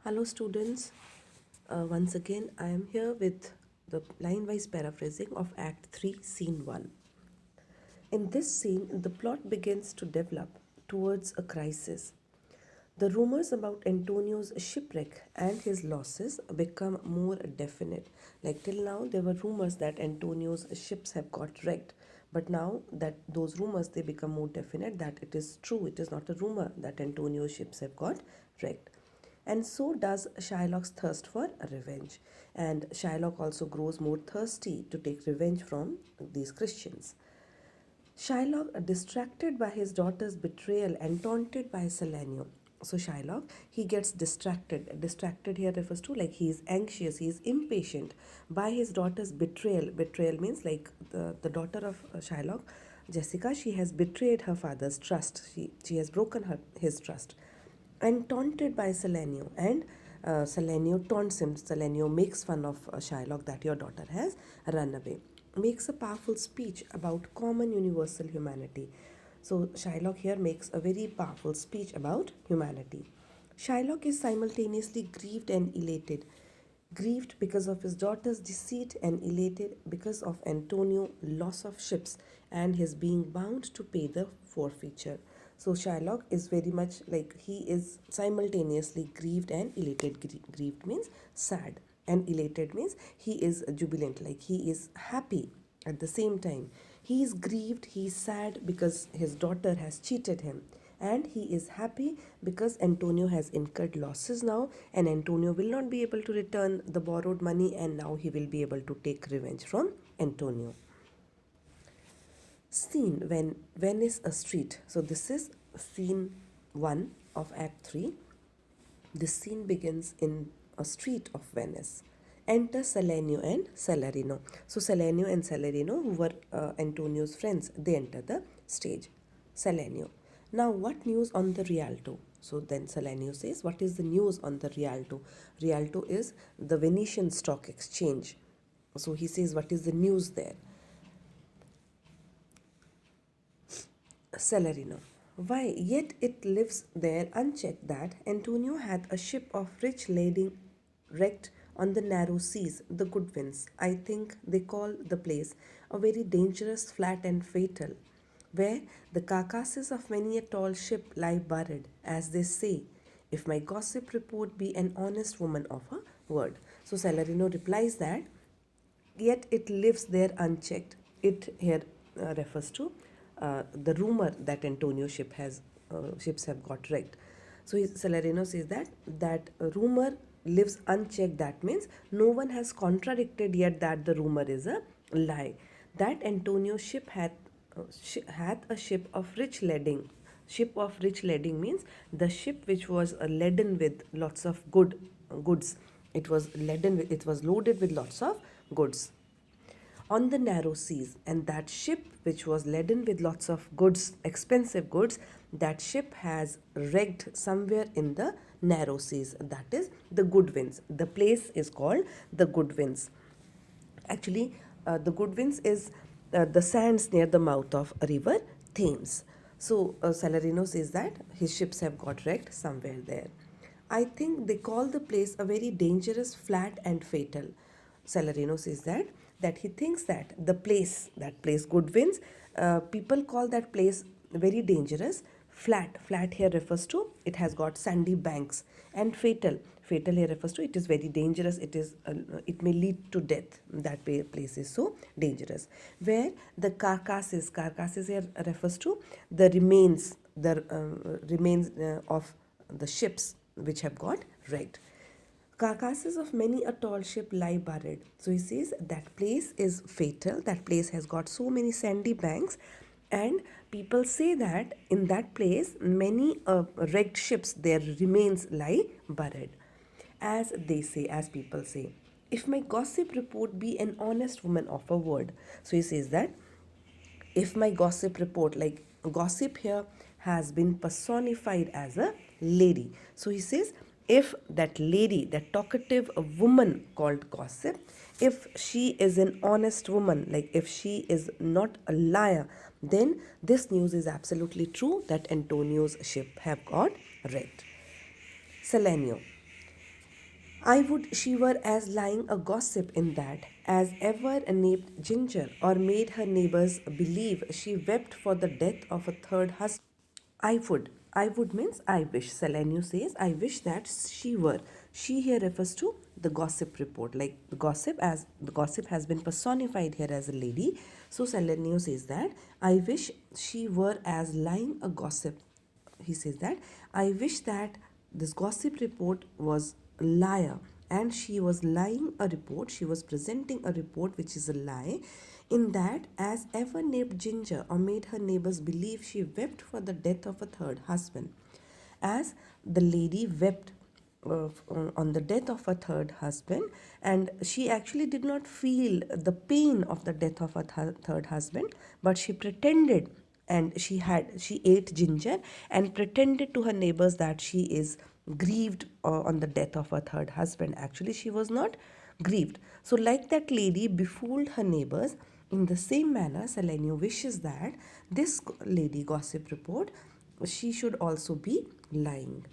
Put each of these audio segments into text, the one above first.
Hello students, once again I am here with the line-wise paraphrasing of Act 3, Scene 1. In this scene, the plot begins to develop towards a crisis. The rumors about Antonio's shipwreck and his losses become more definite. Like till now, there were rumors that Antonio's ships have got wrecked, but now that those rumors they become more definite that it is true. It is not a rumor that Antonio's ships have got wrecked. And so does Shylock's thirst for revenge. And Shylock also grows more thirsty to take revenge from these Christians. Shylock, distracted by his daughter's betrayal and taunted by Salanio. So Shylock, he gets distracted. Distracted here refers to like he is anxious, he is impatient by his daughter's betrayal. Betrayal means like the daughter of Shylock, Jessica, she has betrayed her father's trust. She has broken his trust and taunted by Salanio. And Salanio taunts him. Salanio makes fun of Shylock that your daughter has run away. Makes a powerful speech about common universal humanity. So Shylock here makes a very powerful speech about humanity. Shylock is simultaneously grieved and elated. Grieved because of his daughter's deceit and elated because of Antonio's loss of ships and his being bound to pay the forfeiture. So Shylock is very much like he is simultaneously grieved and elated. Grieved means sad and elated means he is jubilant, like he is happy at the same time. He is grieved, he is sad because his daughter has cheated him, and he is happy because Antonio has incurred losses now, and Antonio will not be able to return the borrowed money, and now he will be able to take revenge from Antonio. Scene when Venice a street. So this is scene 1 of Act 3. This scene begins in a street of Venice. Enter Salanio and Salarino. So Salanio and Salarino, who were Antonio's friends, they enter the stage. Salanio. Now what news on the Rialto? So then Salanio says, what is the news on the Rialto? Rialto is the Venetian stock exchange. So he says, what is the news there? Salarino. Why, yet it lives there unchecked that Antonio hath a ship of rich lading wrecked on the narrow seas, the good winds. I think they call the place a very dangerous, flat, and fatal, where the carcasses of many a tall ship lie buried, as they say, if my gossip report be an honest woman of her word. So Salarino replies that yet it lives there unchecked. It here refers to the rumor that Antonio ships have got wrecked. So Salarino says that rumor lives unchecked. That means no one has contradicted yet that the rumor is a lie. That Antonio's ship hath a ship of rich lading. Ship of rich lading means the ship which was laden with lots of goods. It was loaded with lots of goods on the narrow seas, and that ship which was laden with lots of goods, expensive goods, that ship has wrecked somewhere in the narrow seas, that is the good winds. The place is called the good winds. Actually, the good winds is the sands near the mouth of a river Thames. So Salarino says that his ships have got wrecked somewhere there. I think they call the place a very dangerous, flat, and fatal. Salarino says that he thinks that place good winds, people call that place very dangerous. Flat here refers to it has got sandy banks, and fatal here refers to it is very dangerous. It may lead to death. That place is so dangerous. Where the carcasses here refers to the remains of the ships which have got wrecked. Carcasses of many a tall ship lie buried. So he says that place is fatal. That place has got so many sandy banks, and people say that in that place many wrecked ships, their remains lie buried. As they say, as people say, if my gossip report be an honest woman of a word. So he says that if my gossip report, like gossip here has been personified as a lady. So he says, if that lady, that talkative woman called gossip, if she is an honest woman, like if she is not a liar, then this news is absolutely true that Antonio's ship have got wrecked. Salanio. I would she were as lying a gossip in that, as ever named Ginger, or made her neighbours believe she wept for the death of a third husband. I would. I would means I wish. Selenu says, I wish that she were. She here refers to the gossip report. Like the gossip, as the gossip has been personified here as a lady. So Selenu says that I wish she were as lying a gossip. He says that I wish that this gossip report was a liar, and she was lying a report, she was presenting a report which is a lie, in that as ever named Ginger, or made her neighbors believe she wept for the death of a third husband. As the lady wept on the death of her third husband, and she actually did not feel the pain of the death of her third husband, but she pretended, and she ate ginger and pretended to her neighbors that she is grieved on the death of her third husband. Actually she was not grieved. So like that lady befooled her neighbors, in the same manner Selenio wishes that this lady gossip report, she should also be lying.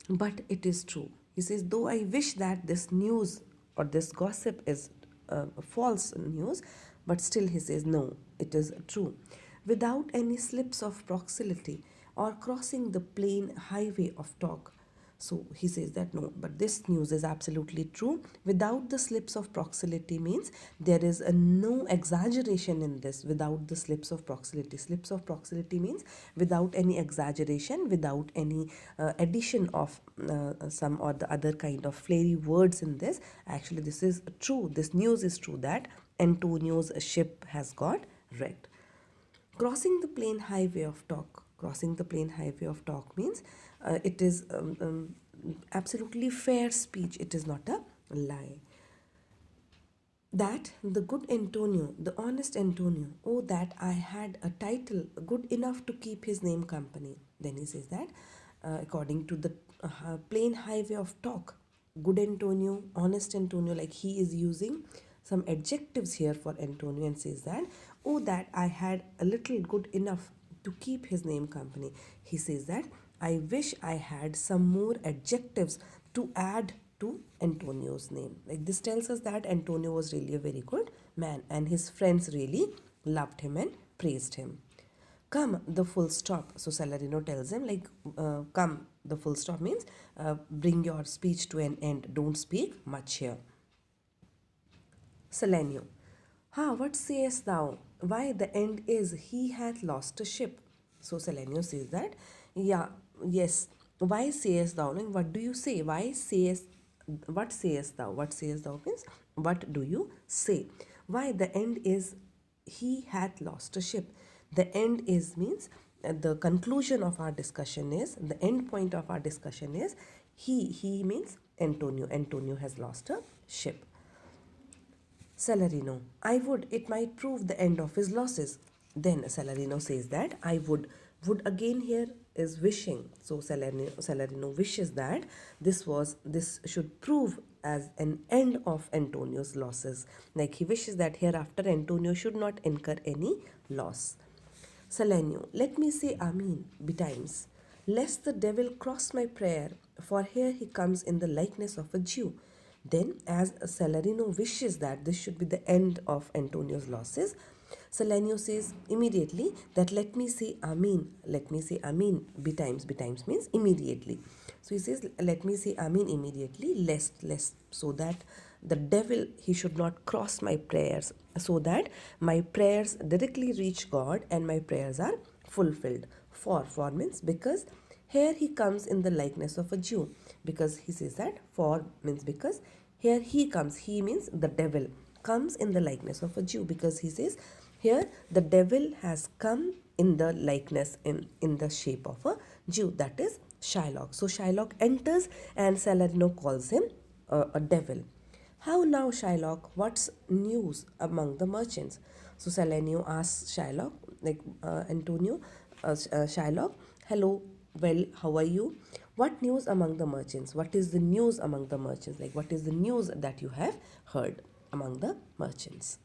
But it is true. He says, though I wish that this news or this gossip is false news, but still he says, no, it is true. Without any slips of proximity or crossing the plain highway of talk, so he says that no, but this news is absolutely true. Without the slips of proximity means there is a no exaggeration in this. Without the slips of proximity. Slips of proximity means without any exaggeration, without any addition of some or the other kind of flary words in this. Actually, this is true. This news is true that Antonio's ship has got wrecked. Crossing the plain highway of talk. Crossing the plain highway of talk means it is absolutely fair speech. It is not a lie. That the good Antonio, the honest Antonio, oh, that I had a title good enough to keep his name company. Then he says that according to the plain highway of talk, good Antonio, honest Antonio, like he is using some adjectives here for Antonio and says that, oh, that I had a little good enough to keep his name company. He says that I wish I had some more adjectives to add to Antonio's name. Like this tells us that Antonio was really a very good man and his friends really loved him and praised him. Come, the full stop. So Salarino tells him like, come, the full stop means bring your speech to an end. Don't speak much here. Salenio. Ha, what sayest thou? Why, the end is he hath lost a ship. So Salenio says that, yeah, yes. Why sayest thou? Like, what do you say? What sayest thou? What sayest thou means, what do you say? Why, the end is he hath lost a ship. The end is means the conclusion of our discussion is, the end point of our discussion is, he means Antonio. Antonio has lost a ship. Salarino. I would, it might prove the end of his losses. Then Salarino says that I would. Would again here is wishing. So Salarino wishes that this should prove as an end of Antonio's losses. Like he wishes that hereafter Antonio should not incur any loss. Salenio, let me say Amen betimes, lest the devil cross my prayer, for here he comes in the likeness of a Jew. Then, as Salarino wishes that this should be the end of Antonio's losses, Salenio says immediately that let me say Amen. Let me say Amen betimes. Betimes means immediately. So he says, let me say Amen immediately, lest, so that the devil, he should not cross my prayers, so that my prayers directly reach God and my prayers are fulfilled. For means because here he comes in the likeness of a Jew. Because he says that for means because here he comes, he means the devil comes in the likeness of a Jew, because he says here the devil has come in the likeness in the shape of a Jew, that is Shylock. So Shylock enters and Salarino calls him a devil. How now, Shylock? What's news among the merchants? So Salenio asks Shylock, like Antonio, Shylock, hello, well, how are you? What news among the merchants? What is the news among the merchants? Like, what is the news that you have heard among the merchants?